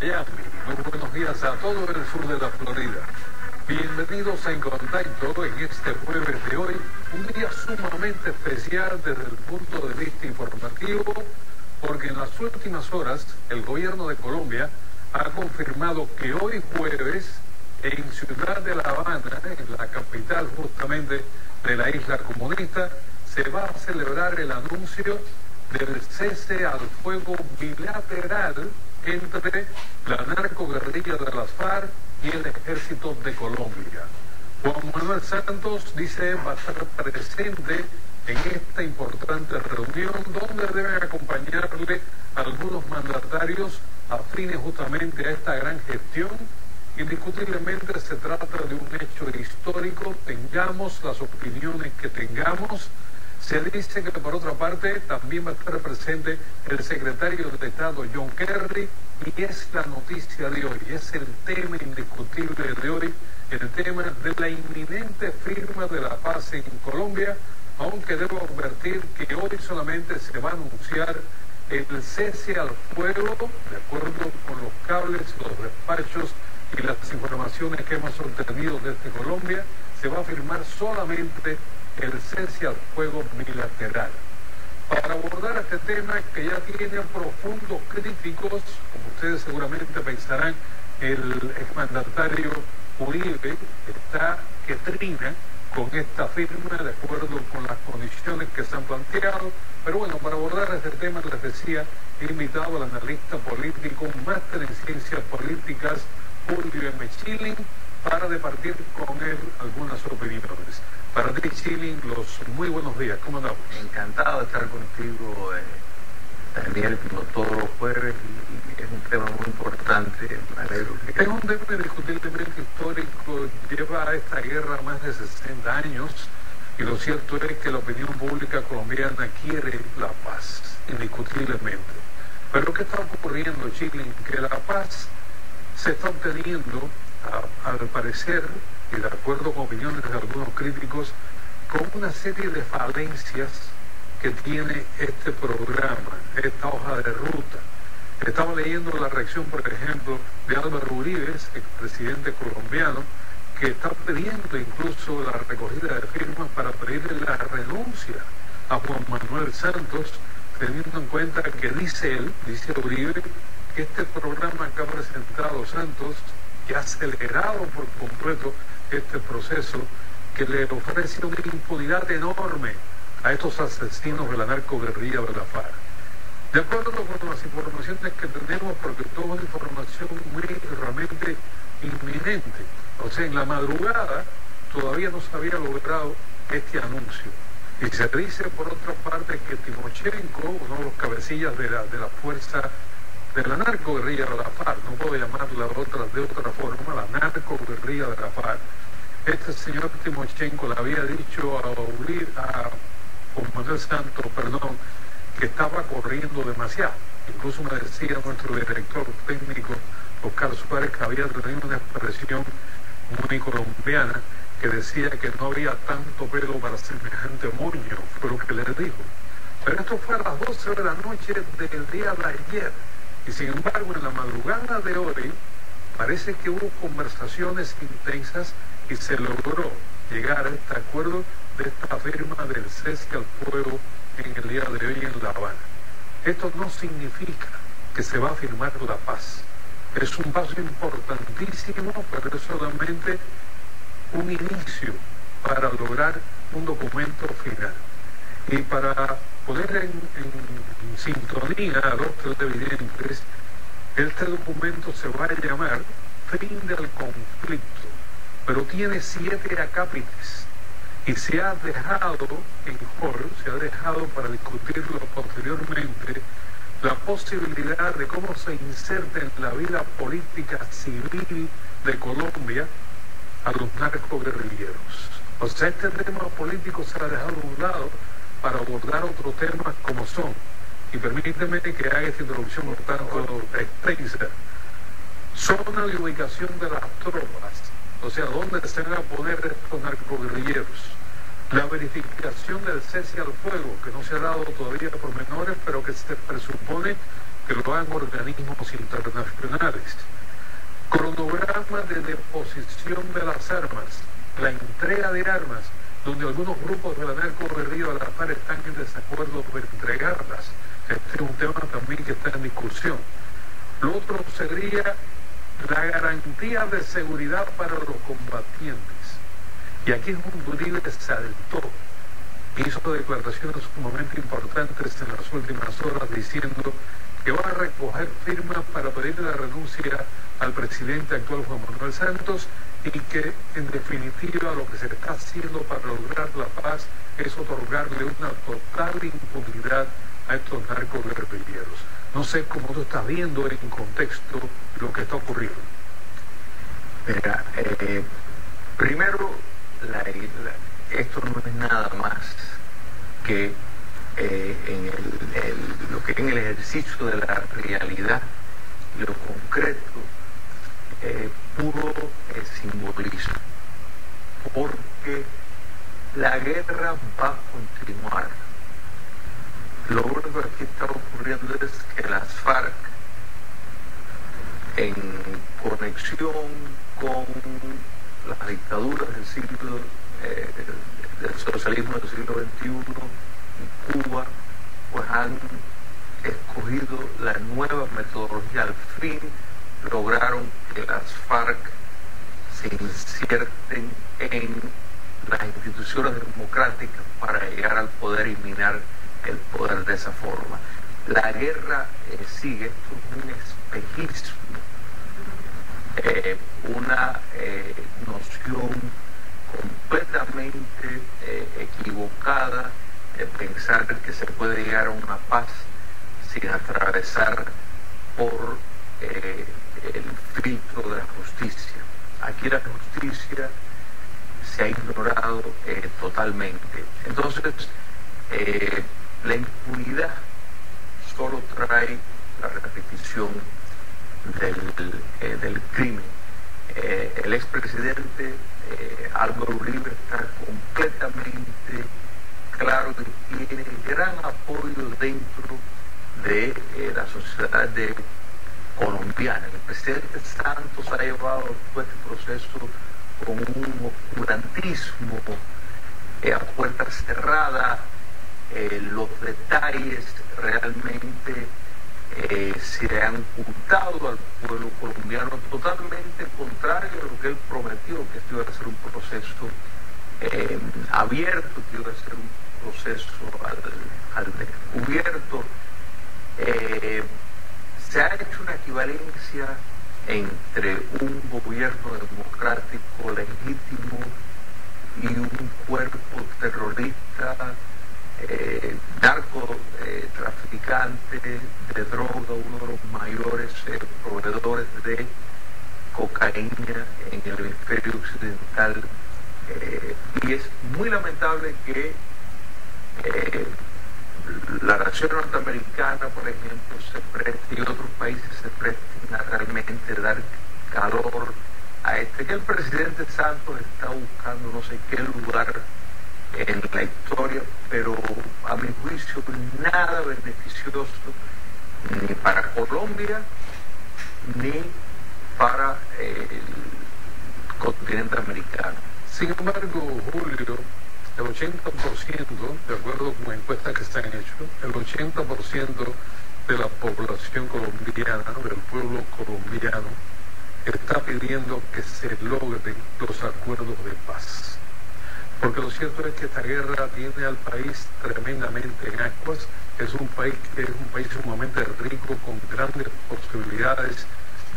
Miami. Muy buenos días a todo el sur de la Florida. Bienvenidos a En Contacto en este jueves de hoy, un día sumamente especial desde el punto de vista informativo, porque en las últimas horas el gobierno de Colombia ha confirmado que hoy jueves en Ciudad de La Habana, en la capital justamente de la isla comunista, se va a celebrar el anuncio del cese al fuego bilateral entre la narcoguerrilla de las FARC y el ejército de Colombia. Juan Manuel Santos dice va a estar presente en esta importante reunión donde deben acompañarle algunos mandatarios afines justamente a esta gran gestión. Indiscutiblemente se trata de un hecho histórico, tengamos las opiniones que tengamos. Se dice que por otra parte también va a estar presente el secretario de Estado John Kerry, y es la noticia de hoy, es el tema indiscutible de hoy, el tema de la inminente firma de la paz en Colombia, aunque debo advertir que hoy solamente se va a anunciar el cese al fuego, de acuerdo con los cables, los despachos y las informaciones que hemos obtenido desde Colombia, se va a firmar solamente el cese al fuego bilateral. Para abordar este tema que ya tiene profundos críticos, como ustedes seguramente pensarán, el exmandatario Uribe está que trina con esta firma de acuerdo con las condiciones que se han planteado. Pero bueno, para abordar este tema, les decía, he invitado al analista político, máster en ciencias políticas, Julio M. Schilling, para departir con él algunas opiniones. Para ti, Schilling, los muy buenos días. ¿Cómo andamos? Encantado de estar contigo, Daniel, como todos los jueves, y es un tema muy importante. Me alegro que... Es un tema indiscutiblemente histórico, lleva esta guerra más de 60 años, y lo cierto es que la opinión pública colombiana quiere la paz, indiscutiblemente. Pero ¿qué está ocurriendo, Schilling? Que la paz se está obteniendo, al parecer, y de acuerdo con opiniones de algunos críticos, con una serie de falencias que tiene este programa, esta hoja de ruta. Estaba leyendo la reacción, por ejemplo, de Álvaro Uribe, el presidente colombiano, que está pidiendo incluso la recogida de firmas para pedirle la renuncia a Juan Manuel Santos, teniendo en cuenta que dice él, dice Uribe, que este programa que ha presentado Santos, que ha acelerado por completo este proceso, que le ofrece una impunidad enorme a estos asesinos de la narcoguerrilla de la FARC. De acuerdo con las informaciones que tenemos, porque toda una información muy realmente inminente, o sea, en la madrugada todavía no se había logrado este anuncio. Y se dice, por otra parte, que Timochenko, uno de los cabecillas de la fuerza de la narcoguerrilla de la FARC, no puedo llamarla de otra forma, la narcoguerrilla de la FARC, este señor Timochenko le había dicho a Juan Manuel Santos, que estaba corriendo demasiado. Incluso me decía nuestro director técnico, Oscar Suárez, que había tenido una expresión muy colombiana, que decía que no había tanto pelo para semejante moño, fue lo que le dijo. Pero esto fue a las 12 de la noche del día de ayer. Y sin embargo, en la madrugada de hoy, parece que hubo conversaciones intensas y se logró llegar a este acuerdo de esta firma del cese al fuego en el día de hoy en La Habana. Esto no significa que se va a firmar la paz. Es un paso importantísimo, pero es solamente un inicio para lograr un documento final. Y para poner en sintonía a los televidentes, este documento se va a llamar Fin del Conflicto, pero tiene 7 acápites y se ha dejado en hall, se ha dejado para discutirlo posteriormente, la posibilidad de cómo se inserta en la vida política civil de Colombia a los narcoguerrilleros. O sea, este tema político se ha dejado a un lado para abordar otros temas como son, y permíteme que haga esta introducción por tanto extensa, zona de ubicación de las tropas, o sea, dónde se van a poner estos narcoguerrilleros, la verificación del cese al fuego, que no se ha dado todavía por menores, pero que se presupone que lo hagan organismos internacionales. Cronograma de deposición de las armas, la entrega de armas, donde algunos grupos de la narcoguerrilla de la FARC están en desacuerdo de entregarlas. Este es un tema también que está en discusión. Lo otro sería la garantía de seguridad para los combatientes. Y aquí Junto Uribe saltó, hizo declaraciones sumamente importantes en las últimas horas diciendo que va a recoger firmas para pedir la renuncia al presidente actual Juan Manuel Santos y que en definitiva lo que se está haciendo para lograr la paz es otorgarle una total impunidad a estos narcoguerrilleros. No sé cómo tú estás viendo en contexto lo que está ocurriendo. Mira, primero, esto no es nada más que lo que en el ejercicio de la realidad, lo concreto, puro simbolismo, porque la guerra va a continuar. Lo único que está ocurriendo es que las FARC, en conexión con las dictaduras del siglo del socialismo del siglo XXI en Cuba, pues han escogido la nueva metodología. Al fin lograron que las FARC se inserten en las instituciones democráticas para llegar al poder y minar el poder de esa forma. La guerra sigue, esto es un espejismo, una noción completamente equivocada de pensar que se puede llegar a una paz sin atravesar por el filtro de la justicia. Aquí la justicia se ha ignorado totalmente. Entonces, la impunidad solo trae la repetición del crimen. El expresidente Álvaro Uribe está completamente claro que tiene gran apoyo dentro de la sociedad colombiana. El presidente Santos ha llevado todo este proceso con un oscurantismo a puertas cerradas. Los detalles realmente se han ocultado al pueblo colombiano, totalmente contrario a lo que él prometió, que esto iba a ser un proceso abierto, que iba a ser un proceso al descubierto. Se ha hecho una equivalencia entre un gobierno democrático legítimo y un cuerpo terrorista, narcotraficante de droga, uno de los mayores proveedores de cocaína en el hemisferio occidental. Y es muy lamentable que la nación norteamericana, por ejemplo, se preste y otros países se presten a realmente dar calor a que el presidente Santos está buscando no sé qué lugar en la historia, pero a mi juicio nada beneficioso ni para Colombia ni para el continente americano. Sin embargo, Julio, el 80%, de acuerdo con encuestas que se han hecho, el 80% de la población colombiana, del pueblo colombiano, está pidiendo que se logren los acuerdos de paz. Porque lo cierto es que esta guerra tiene al país tremendamente en ascuas. Es un país que es un país sumamente rico, con grandes posibilidades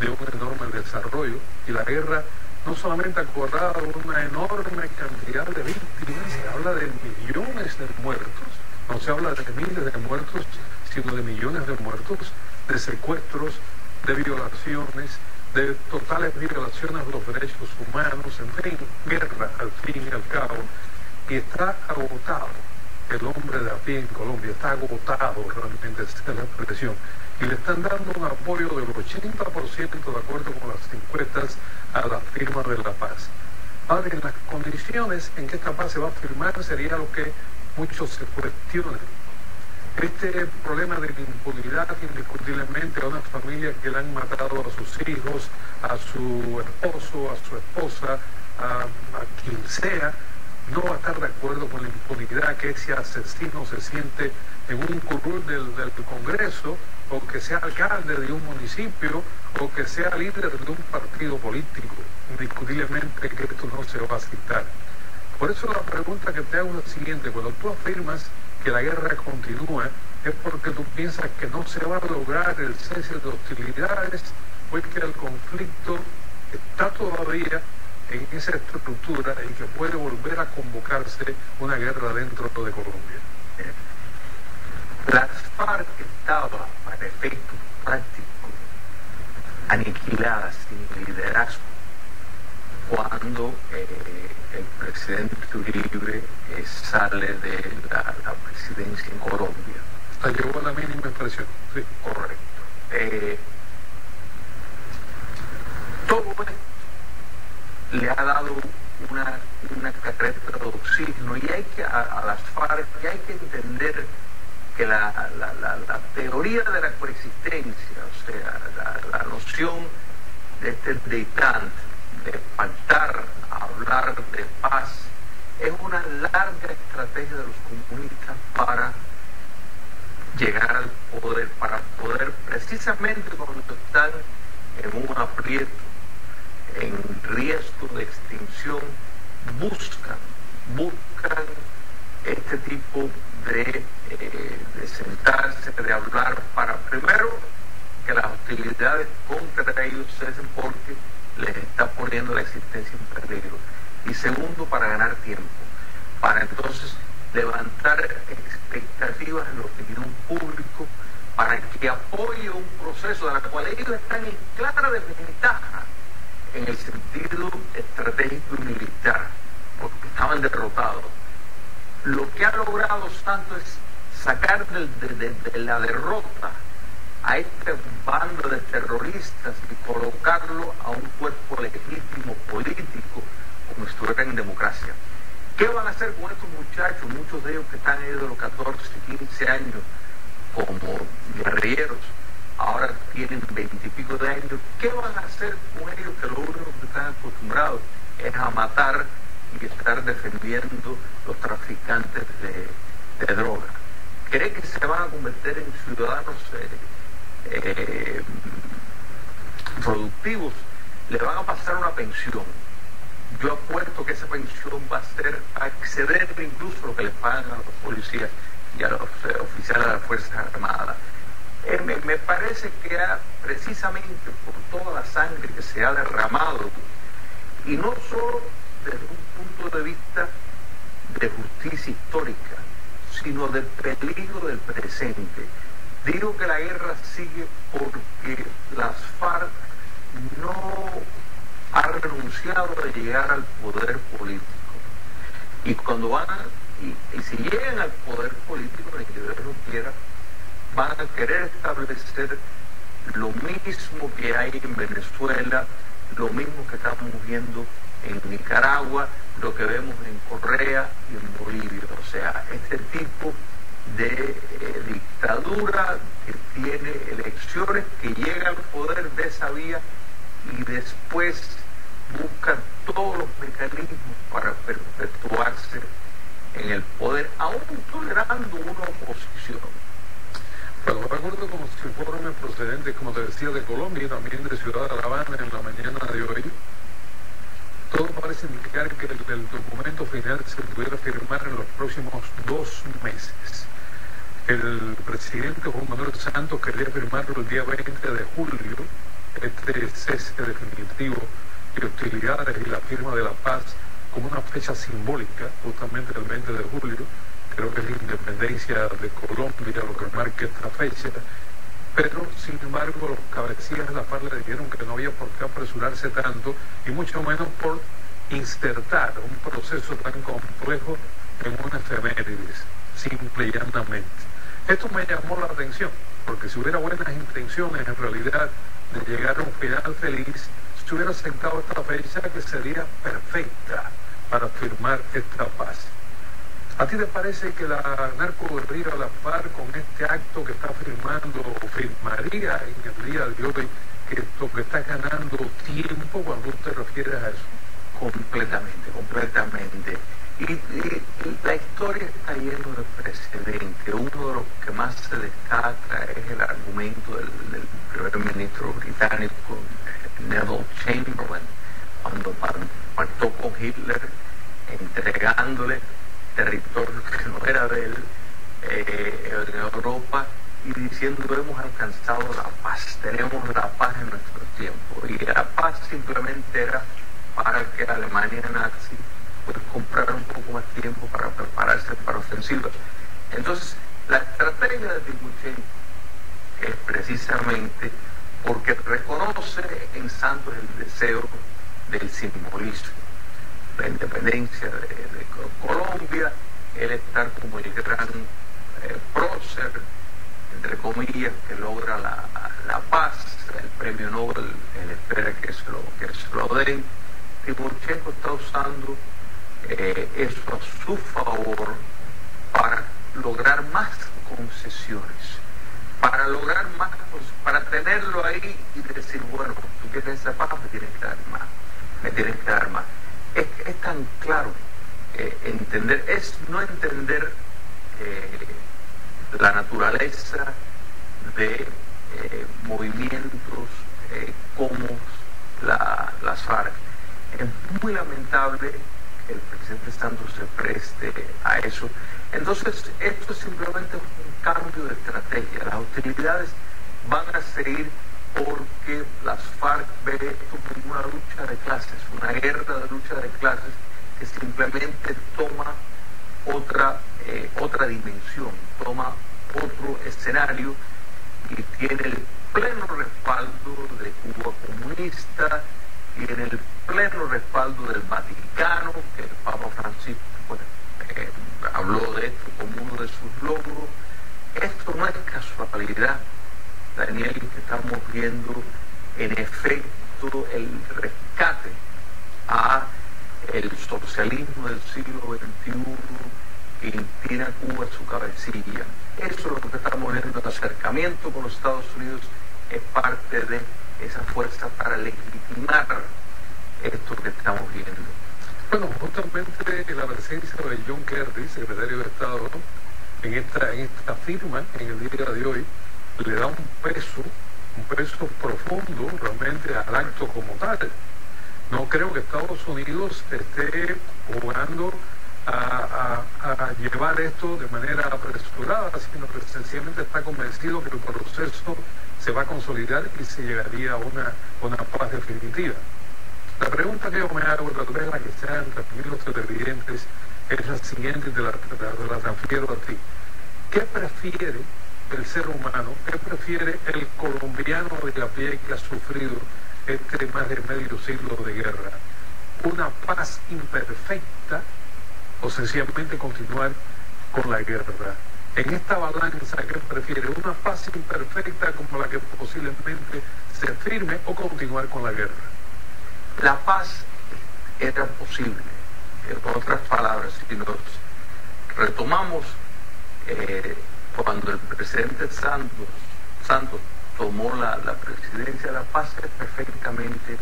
de un enorme desarrollo. Y la guerra no solamente ha cobrado una enorme cantidad de víctimas, se habla de millones de muertos, no se habla de miles de muertos, sino de millones de muertos, de secuestros, de violaciones, de totales violaciones a los derechos humanos, en fin, guerra al fin y al cabo. Y está agotado el hombre de a pie en Colombia, está agotado realmente, esa es la expresión. Y le están dando un apoyo del 80%, de acuerdo con las encuestas, a la firma de la paz. Ahora, en las condiciones en que esta paz se va a firmar sería lo que muchos se cuestionan. Este problema de la impunidad, indiscutiblemente, a una familia que le han matado a sus hijos, a su esposo, a su esposa, a quien sea, no va a estar de acuerdo con la impunidad, que ese asesino se siente en un curul del Congreso, o que sea alcalde de un municipio, o que sea líder de un partido político. Indiscutiblemente que esto no se va a aceptar. Por eso la pregunta que te hago es la siguiente: cuando tú afirmas que la guerra continúa, ¿es porque tú piensas que no se va a lograr el cese de hostilidades, o es que el conflicto está todavía en esa estructura y que puede volver a convocarse una guerra dentro de Colombia? Las FARC estaba, para efectos prácticos, aniquiladas sin liderazgo cuando el presidente Uribe sale de la presidencia en Colombia. Llegó a la mínima expresión. Sí. Correcto. Todo esto le ha dado una carreta de oxígeno, y hay que, a las FARC, y hay que entender que la teoría de la coexistencia, o sea, la noción de este détente, de pactar, hablar de paz, es una larga estrategia de los comunistas para llegar al poder, para poder, precisamente cuando están en un aprieto, en riesgo de extinción, buscan este tipo de sentarse, de hablar, para primero que las hostilidades contra ellos cesen porque les está poniendo la existencia en peligro, y segundo, para ganar tiempo, para entonces levantar expectativas en la opinión pública para que apoye un proceso de la cual ellos están en clara desventaja en el sentido estratégico y militar, porque estaban derrotados. Lo que ha logrado Santos es sacar de la derrota a este bando de terroristas y colocarlo a un cuerpo legítimo político, como si estuvieran en democracia. ¿Qué van a hacer con estos muchachos, muchos de ellos que están ahí de los 14, 15 años como guerrilleros, ahora tienen 20 y pico de años? ¿Qué van a hacer con ellos, que lo único que están acostumbrados es a matar y estar defendiendo los traficantes de droga? ¿Creen que se van a convertir en ciudadanos productivos? Le van a pasar una pensión. Yo apuesto que esa pensión va a ser a exceder incluso lo que le pagan a los policías y a los oficiales de las Fuerzas Armadas. Me parece que precisamente por toda la sangre que se ha derramado, y no solo desde un punto de vista de justicia histórica, sino del peligro del presente. Digo que la guerra sigue porque las FARC no ha renunciado a llegar al poder político. Y cuando van, y si llegan al poder político, el que Dios lo quiera, van a querer establecer lo mismo que hay en Venezuela, lo mismo que estamos viendo en Nicaragua, lo que vemos en Correa y en Bolivia. O sea, este tipo de dictadura que tiene elecciones, que llega al poder de esa vía y después busca todos los mecanismos para perpetuarse en el poder, aún tolerando una oposición. Bueno, recuerdo como si informes procedentes, como te decía, de Colombia y también de Ciudad de La Habana en la mañana de hoy. Todo parece indicar que el documento final se pudiera firmar en los próximos 2 meses. El presidente Juan Manuel Santos quería firmarlo el día 20 de julio, este cese definitivo de hostilidades y la firma de la paz como una fecha simbólica, justamente el 20 de julio. Creo que es la independencia de Colombia lo que marca esta fecha, pero sin embargo los cabecillas de la FARC le dijeron que no había por qué apresurarse tanto, y mucho menos por insertar un proceso tan complejo en una efemérides, simple y llanamente. Esto me llamó la atención, porque si hubiera buenas intenciones en realidad de llegar a un final feliz, se hubiera aceptado esta fecha, que sería perfecta para firmar esta paz. ¿A ti te parece que la narcoguerrilla a la FARC con este acto que está firmando, firmaría en el día de hoy, que lo que está ganando tiempo cuando tú te refieres a eso? Completamente. Y la historia está llena de precedentes. Uno de los que más se destaca es el argumento del primer ministro británico, Neville Chamberlain, cuando pactó con Hitler, entregándole territorio que no era de él en Europa y diciendo: hemos alcanzado la paz, tenemos la paz en nuestro tiempo. Y la paz simplemente era para que la Alemania nazi pues comprar un poco más tiempo para prepararse para ofensivas. Entonces, la estrategia de Timochenko es precisamente porque reconoce en Santos el deseo del simbolismo, la independencia de Colombia, el estar como el gran prócer, entre comillas, que logra la paz, el premio Nobel, él espera que se lo den. Timochenko está usando eso a su favor para lograr más concesiones, para lograr más, para tenerlo ahí y decir: bueno, tú quieres esa paz, me tienes que dar más. Es tan claro entender, es no entender la naturaleza de movimientos como las FARC. Es muy lamentable que el presidente Santos se preste a eso. Entonces, esto simplemente es un cambio de estrategia. Las hostilidades van a seguir porque las FARC ven esto como una lucha de clases, una guerra de lucha de clases que simplemente toma otra dimensión, toma otro escenario y tiene el pleno respaldo de Cuba comunista, tiene el pleno respaldo del Vaticano, que el Papa Francisco habló de esto como uno de sus logros. Esto no es casualidad, Daniel, que estamos viendo en efecto el rescate a el socialismo del siglo XXI que inclina a Cuba a su cabecilla. Eso es lo que estamos viendo. El acercamiento con los Estados Unidos es parte de esa fuerza para legitimar esto que estamos viendo. Bueno, justamente la presencia de John Kerry, secretario de Estado, en esta firma en el día de hoy, le da un peso profundo realmente al acto como tal. No creo que Estados Unidos esté jugando a llevar esto de manera apresurada, sino que sencillamente está convencido que el proceso se va a consolidar y se llegaría a una paz definitiva. La pregunta que yo me hago, tal vez la que sean también los televidentes, es la siguiente, te la transfiero a ti. ¿Qué prefiere el ser humano, qué prefiere el colombiano de a pie que ha sufrido más de medio siglo de guerra? ¿Una paz imperfecta o sencillamente continuar con la guerra? En esta balanza, ¿qué prefiere? ¿Una paz imperfecta como la que posiblemente se firme o continuar con la guerra? La paz era posible. En otras palabras, si nos retomamos cuando el presidente Santos tomó la presidencia, la paz es perfectamente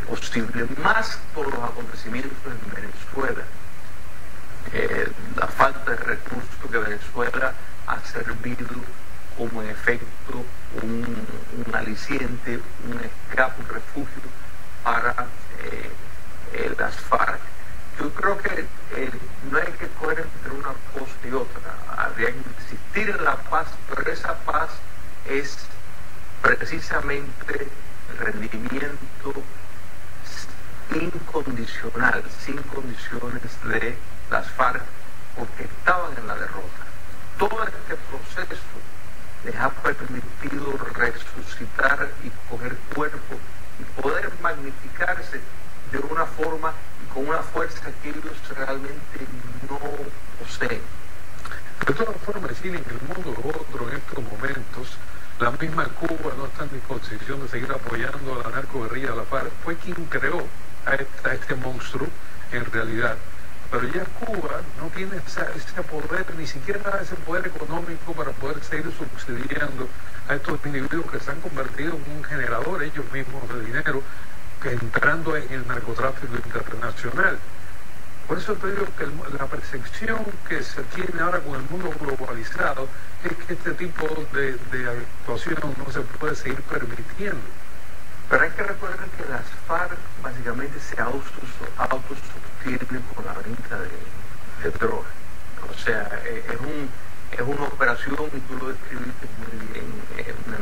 posible, más por los acontecimientos en Venezuela. La falta de recursos que Venezuela ha servido como en efecto un aliciente, un escape, un refugio para las FARC. Yo creo que no hay que escoger entre una cosa y otra. Habría que insistir en la paz, pero esa paz es precisamente el rendimiento incondicional, sin condiciones de las FARC, porque estaban en la derrota. Todo este proceso les ha permitido resucitar y coger cuerpo y poder magnificarse de una forma y con una fuerza que ellos realmente no poseen. De todas formas, Chile, en el mundo otro en estos momentos, la misma Cuba no está en disposición de seguir apoyando a la narcoguerrilla de la FARC. Fue quien creó a este monstruo, en realidad. Pero ya Cuba no tiene ese poder, ni siquiera ese poder económico para poder seguir subsidiando a estos individuos que se han convertido en un generador ellos mismos de dinero, que entrando en el narcotráfico internacional. Por eso te digo que la percepción que se tiene ahora con el mundo globalizado es que este tipo de actuación no se puede seguir permitiendo. Pero hay que recordar que las FARC básicamente se autosostienen con la venta de droga. O sea, es una operación, y tú lo describiste muy bien, es una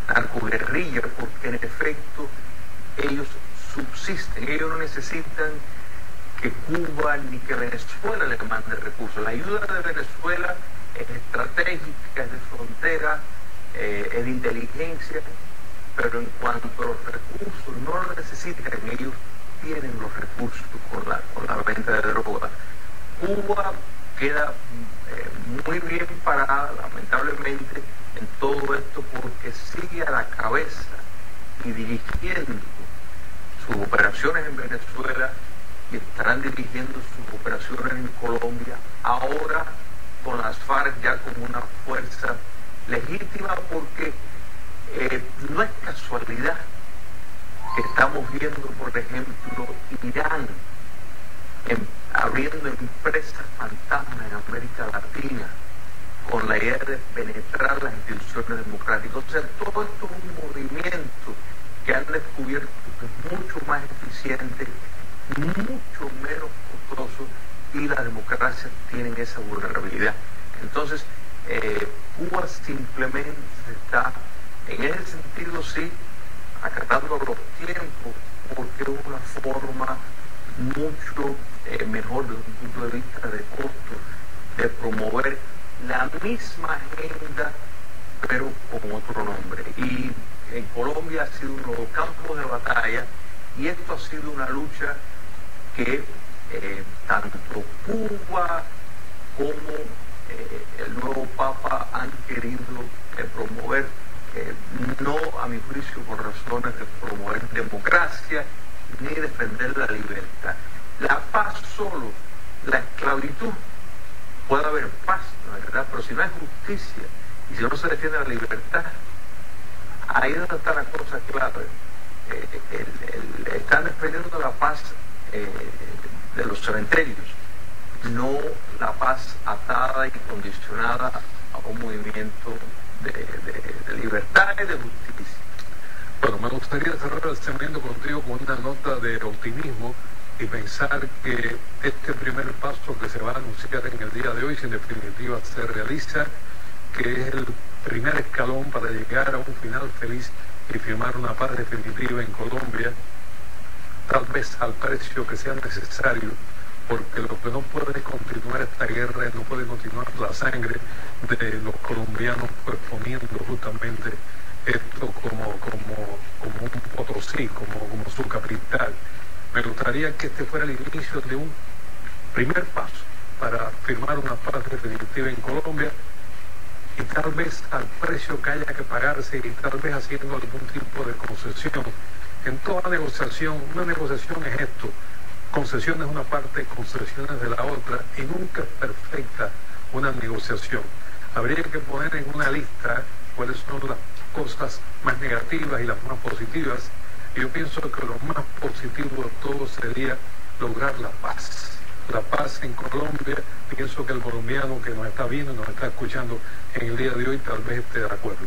narcoguerrilla, porque en efecto ellos subsisten, ellos no necesitan que Cuba ni que Venezuela les mande recursos. La ayuda de Venezuela es estratégica, es de frontera, es de inteligencia, pero en cuanto a los recursos no lo necesitan, ellos tienen los recursos con la venta de droga. Cuba queda muy bien parada, lamentablemente, en todo esto, porque sigue a la cabeza y dirigiendo sus operaciones en Venezuela, y estarán dirigiendo sus operaciones en Colombia, ahora con las FARC ya como una fuerza legítima, porque no es casualidad que estamos viendo, por ejemplo, Irán abriendo empresas fantasmas en América Latina con la idea de penetrar las instituciones democráticas. O sea, todo esto es un movimiento que han descubierto que es mucho más eficiente, mucho menos costoso, y las democracias tienen esa vulnerabilidad. Entonces, Cuba simplemente está, en ese sentido, sí, acatando los tiempos, porque es una forma mucho mejor desde un punto de vista de costo de promover la misma agenda, pero con otro nombre. Y en Colombia ha sido uno de los campos de batalla, y esto ha sido una lucha que tanto Cuba como el nuevo Papa han querido promover, no a mi juicio por razones de promover democracia ni defender la libertad. La paz solo, la esclavitud, puede haber paz, la verdad, pero si no hay justicia y si no se defiende la libertad, ahí es donde está la cosa clave. Están defendiendo la paz de los cementerios, no la paz atada y condicionada a un movimiento de libertad y de justicia. Bueno, me gustaría cerrar el segmento contigo con una nota de optimismo y pensar que este primer paso que se va a anunciar en el día de hoy, si en definitiva se realiza, que es el primer escalón para llegar a un final feliz y firmar una paz definitiva en Colombia, tal vez al precio que sea necesario, porque lo que no puede continuar esta guerra, no puede continuar la sangre de los colombianos, pues poniendo justamente esto como un Potosí, como su capital. Me gustaría que este fuera el inicio de un primer paso para firmar una paz definitiva en Colombia, y tal vez al precio que haya que pagarse, y tal vez haciendo algún tipo de concesión. En toda negociación, una negociación es esto: concesiones de una parte, concesiones de la otra, y nunca es perfecta una negociación. Habría que poner en una lista cuáles son las cosas más negativas y las más positivas. Y yo pienso que lo más positivo de todo sería lograr la paz. La paz en Colombia. Pienso que el colombiano que nos está viendo y nos está escuchando en el día de hoy tal vez esté de acuerdo.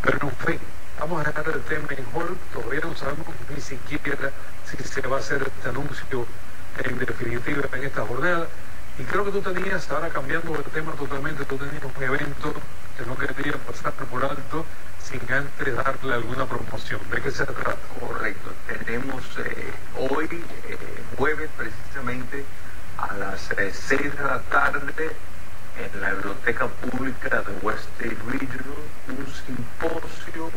Pero en fin, vamos a dejar el tema en hold. Todavía no sabemos ni siquiera si se va a hacer este anuncio en definitiva en esta jornada. Y creo que tú tenías, ahora cambiando el tema totalmente, tú tenías un evento que no quería pasar por alto sin antes darle alguna promoción. ¿De qué se trata? Correcto. Tenemos hoy, jueves precisamente, a las 6 de la tarde, en la Biblioteca Pública de West State Regional, un simposio: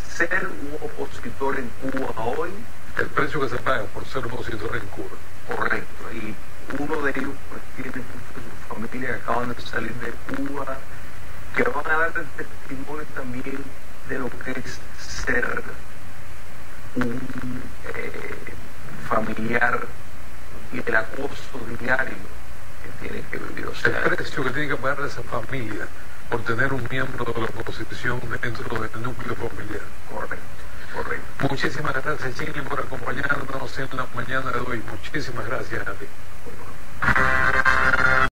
ser un opositor en Cuba hoy. El precio que se paga por ser opositor en Cuba. Correcto. Y uno de ellos pues tiene muchos de su familia que acaban de salir de Cuba, que van a dar el testimonio también de lo que es ser un familiar y el acoso diario que tiene que vivir. O sea, el precio que tiene que pagar esa familia por tener un miembro de la oposición dentro del núcleo familiar. Correcto. Muchísimas gracias, Chile, por acompañarnos en la mañana de hoy. Muchísimas gracias a ti.